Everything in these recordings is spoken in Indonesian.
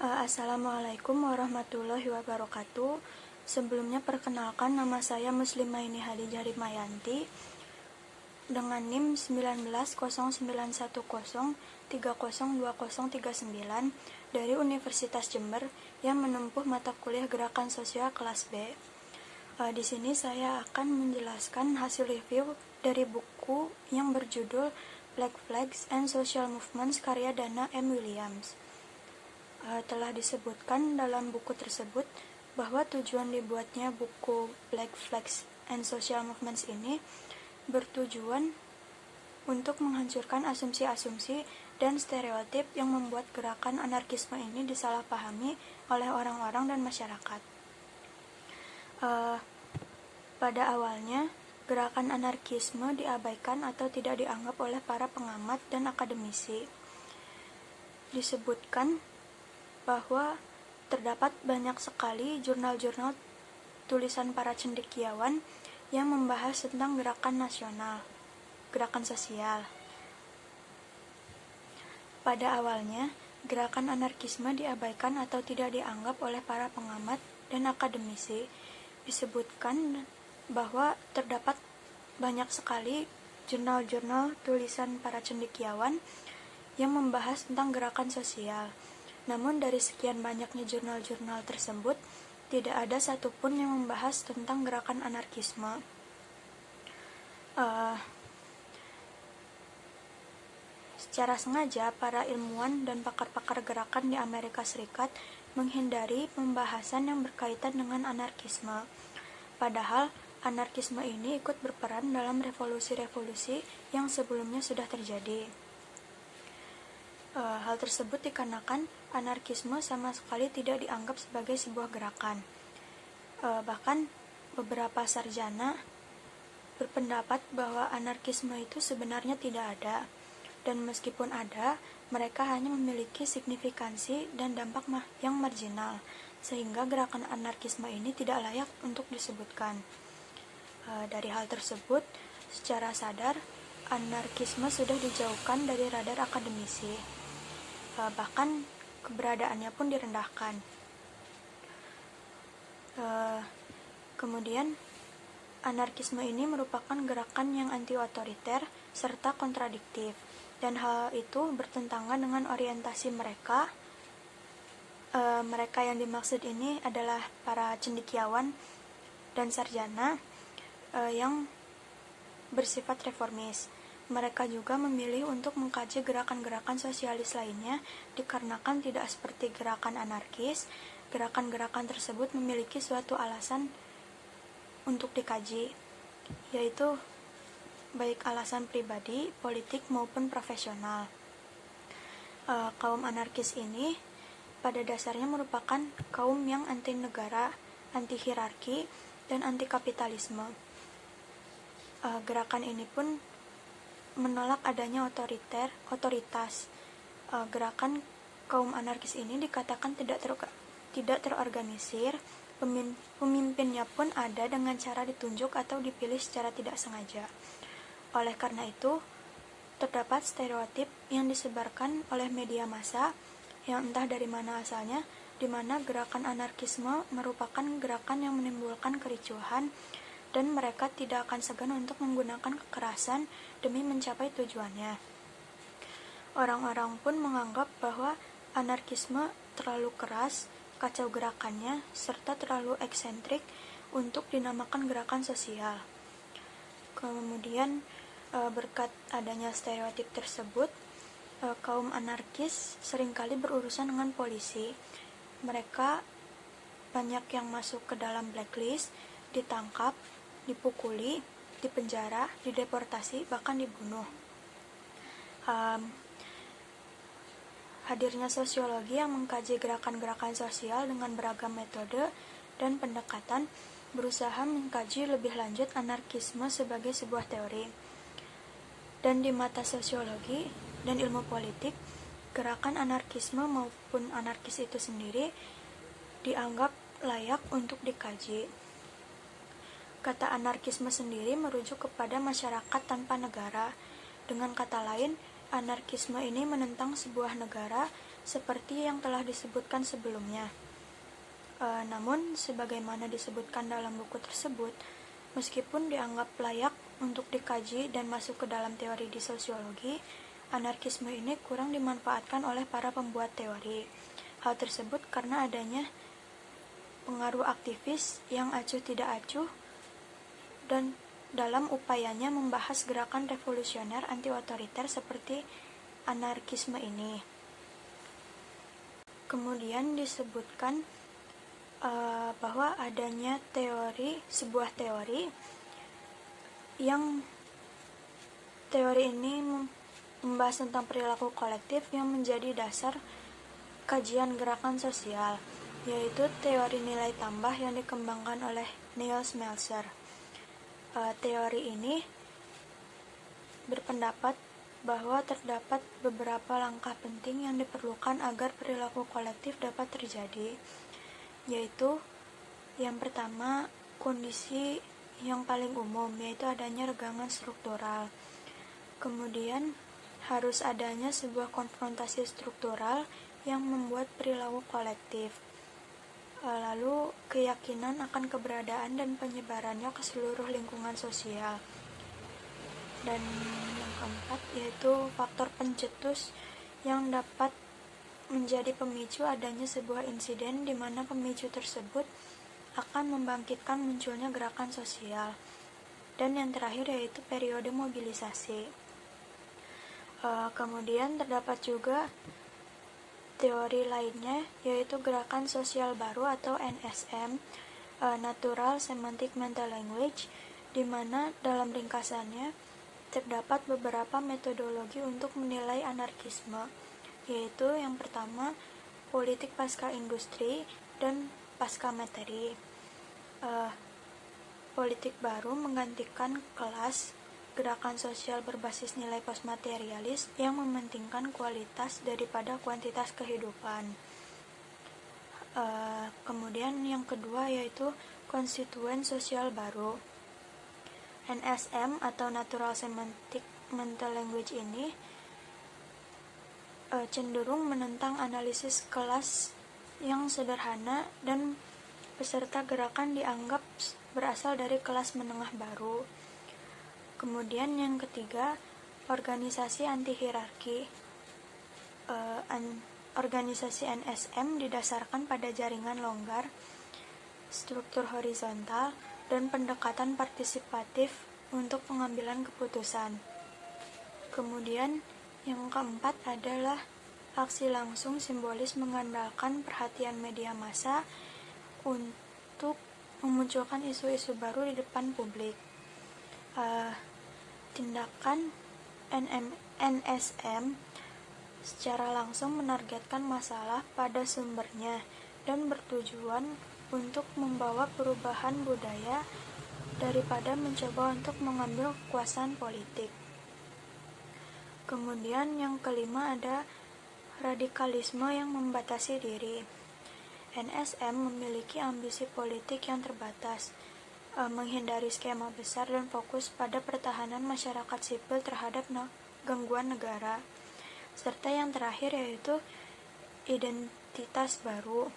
Assalamualaikum warahmatullahi wabarakatuh. Sebelumnya perkenalkan, nama saya Muslimaini Hadijah Rimayanti dengan NIM 19,09103020039 dari Universitas Jember yang menempuh mata kuliah Gerakan Sosial kelas B. Di sini saya akan menjelaskan hasil review dari buku yang berjudul Black Flags and Social Movements karya Dana M. Williams. Telah disebutkan dalam buku tersebut bahwa tujuan dibuatnya buku Black Flags and Social Movements ini bertujuan untuk menghancurkan asumsi-asumsi dan stereotip yang membuat gerakan anarkisme ini disalahpahami oleh orang-orang dan masyarakat. Pada awalnya, gerakan anarkisme diabaikan atau tidak dianggap oleh para pengamat dan akademisi. Disebutkan bahwa terdapat banyak sekali jurnal-jurnal tulisan para cendekiawan yang membahas tentang gerakan nasional, gerakan sosial. Pada awalnya, gerakan anarkisme diabaikan atau tidak dianggap oleh para pengamat dan akademisi. Disebutkan bahwa terdapat banyak sekali jurnal-jurnal tulisan para cendekiawan yang membahas tentang gerakan sosial. Namun dari sekian banyaknya jurnal-jurnal tersebut, tidak ada satupun yang membahas tentang gerakan anarkisme. Secara sengaja, para ilmuwan dan pakar-pakar gerakan di Amerika Serikat menghindari pembahasan yang berkaitan dengan anarkisme. Padahal, anarkisme ini ikut berperan dalam revolusi-revolusi yang sebelumnya sudah terjadi. Hal tersebut dikarenakan anarkisme sama sekali tidak dianggap sebagai sebuah gerakan. Bahkan beberapa sarjana berpendapat bahwa anarkisme itu sebenarnya tidak ada, dan meskipun ada, mereka hanya memiliki signifikansi dan dampak yang marginal, sehingga gerakan anarkisme ini tidak layak untuk disebutkan. Dari hal tersebut, secara sadar, anarkisme sudah dijauhkan dari radar akademisi. Bahkan keberadaannya pun direndahkan. Kemudian, anarkisme ini merupakan gerakan yang anti-otoriter serta kontradiktif, dan hal itu bertentangan dengan orientasi mereka. Mereka yang dimaksud ini adalah para cendekiawan dan sarjana yang bersifat reformis. Mereka juga memilih untuk mengkaji gerakan-gerakan sosialis lainnya dikarenakan tidak seperti gerakan anarkis, gerakan-gerakan tersebut memiliki suatu alasan untuk dikaji, yaitu baik alasan pribadi, politik, maupun profesional. Kaum anarkis ini pada dasarnya merupakan kaum yang anti negara, anti hierarki, dan anti kapitalisme. Gerakan ini pun menolak adanya otoritas. Gerakan kaum anarkis ini dikatakan tidak terorganisir. Pemimpinnya pun ada dengan cara ditunjuk atau dipilih secara tidak sengaja. Oleh karena itu, terdapat stereotip yang disebarkan oleh media massa yang entah dari mana asalnya, di mana gerakan anarkisme merupakan gerakan yang menimbulkan kericuhan, dan mereka tidak akan segan untuk menggunakan kekerasan demi mencapai tujuannya. Orang-orang pun menganggap bahwa anarkisme terlalu keras, kacau gerakannya, serta terlalu eksentrik untuk dinamakan gerakan sosial. Kemudian, berkat adanya stereotip tersebut, kaum anarkis seringkali berurusan dengan polisi. Mereka banyak yang masuk ke dalam blacklist, ditangkap, dipukuli, dipenjara, dideportasi, bahkan dibunuh. Hadirnya sosiologi yang mengkaji gerakan-gerakan sosial dengan beragam metode dan pendekatan berusaha mengkaji lebih lanjut anarkisme sebagai sebuah teori. Dan di mata sosiologi dan ilmu politik, gerakan anarkisme maupun anarkis itu sendiri dianggap layak untuk dikaji. Kata anarkisme sendiri merujuk kepada masyarakat tanpa negara. Dengan kata lain, anarkisme ini menentang sebuah negara seperti yang telah disebutkan sebelumnya. Namun, sebagaimana disebutkan dalam buku tersebut, meskipun dianggap layak untuk dikaji dan masuk ke dalam teori di sosiologi, anarkisme ini kurang dimanfaatkan oleh para pembuat teori. Hal tersebut karena adanya pengaruh aktivis yang acuh tidak acuh dan dalam upayanya membahas gerakan revolusioner anti-otoriter seperti anarkisme ini. Kemudian disebutkan bahwa adanya sebuah teori yang teori ini membahas tentang perilaku kolektif yang menjadi dasar kajian gerakan sosial, yaitu teori nilai tambah yang dikembangkan oleh Niels Melzer. Teori ini berpendapat bahwa terdapat beberapa langkah penting yang diperlukan agar perilaku kolektif dapat terjadi, yaitu yang pertama, kondisi yang paling umum, yaitu adanya regangan struktural. Kemudian harus adanya sebuah konfrontasi struktural yang membuat perilaku kolektif. Lalu keyakinan akan keberadaan dan penyebarannya ke seluruh lingkungan sosial. Dan yang keempat yaitu faktor pencetus yang dapat menjadi pemicu adanya sebuah insiden di mana pemicu tersebut akan membangkitkan munculnya gerakan sosial. Dan yang terakhir yaitu periode mobilisasi. Kemudian terdapat juga teori lainnya yaitu gerakan sosial baru atau NSM, Natural Semantic Mental Language, di mana dalam ringkasannya terdapat beberapa metodologi untuk menilai anarkisme, yaitu yang pertama politik pasca industri dan pasca materi. Politik baru menggantikan kelas, gerakan sosial berbasis nilai postmaterialis yang mementingkan kualitas daripada kuantitas kehidupan. Kemudian yang kedua yaitu konstituen sosial baru. NSM atau Natural Semantic Mental Language ini cenderung menentang analisis kelas yang sederhana dan peserta gerakan dianggap berasal dari kelas menengah baru. Kemudian yang ketiga, organisasi anti-hierarki. Organisasi NSM didasarkan pada jaringan longgar, struktur horizontal, dan pendekatan partisipatif untuk pengambilan keputusan. Kemudian yang keempat adalah aksi langsung simbolis mengandalkan perhatian media massa untuk memunculkan isu-isu baru di depan publik. Tindakan NSM secara langsung menargetkan masalah pada sumbernya dan bertujuan untuk membawa perubahan budaya daripada mencoba untuk mengambil kekuasaan politik. Kemudian yang kelima ada radikalisme yang membatasi diri. NSM memiliki ambisi politik yang terbatas, menghindari skema besar dan fokus pada pertahanan masyarakat sipil terhadap gangguan negara. Serta yang terakhir yaitu identitas baru.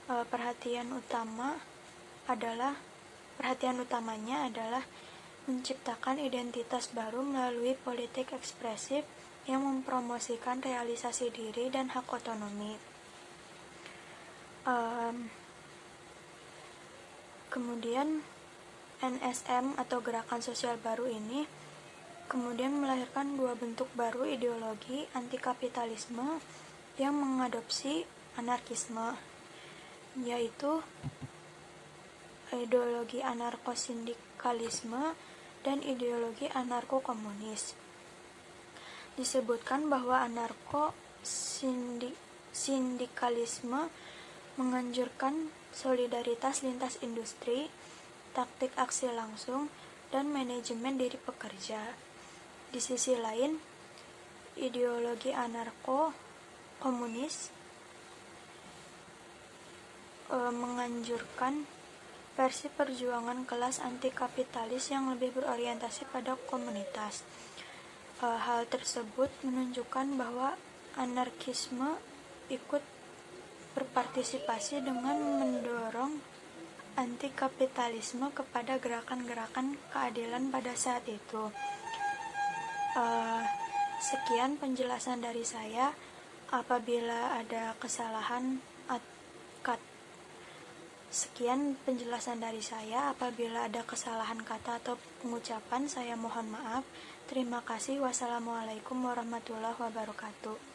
Perhatian utamanya adalah menciptakan identitas baru melalui politik ekspresif yang mempromosikan realisasi diri dan hak otonomi. Kemudian NSM atau gerakan sosial baru ini kemudian melahirkan dua bentuk baru ideologi antikapitalisme yang mengadopsi anarkisme, yaitu ideologi anarkosindikalisme dan ideologi anarko-komunis. Disebutkan bahwa anarko-sindikalisme menganjurkan solidaritas lintas industri, taktik aksi langsung, dan manajemen diri pekerja. Di sisi lain, ideologi anarko-komunis menganjurkan versi perjuangan kelas anti-kapitalis yang lebih berorientasi pada komunitas. Hal tersebut menunjukkan bahwa anarkisme ikut berpartisipasi dengan mendorong anti kapitalisme kepada gerakan-gerakan keadilan pada saat itu. Sekian penjelasan dari saya. Apabila ada kesalahan Sekian penjelasan dari saya. Apabila ada kesalahan kata atau pengucapan, saya mohon maaf. Terima kasih. Wassalamualaikum warahmatullahi wabarakatuh.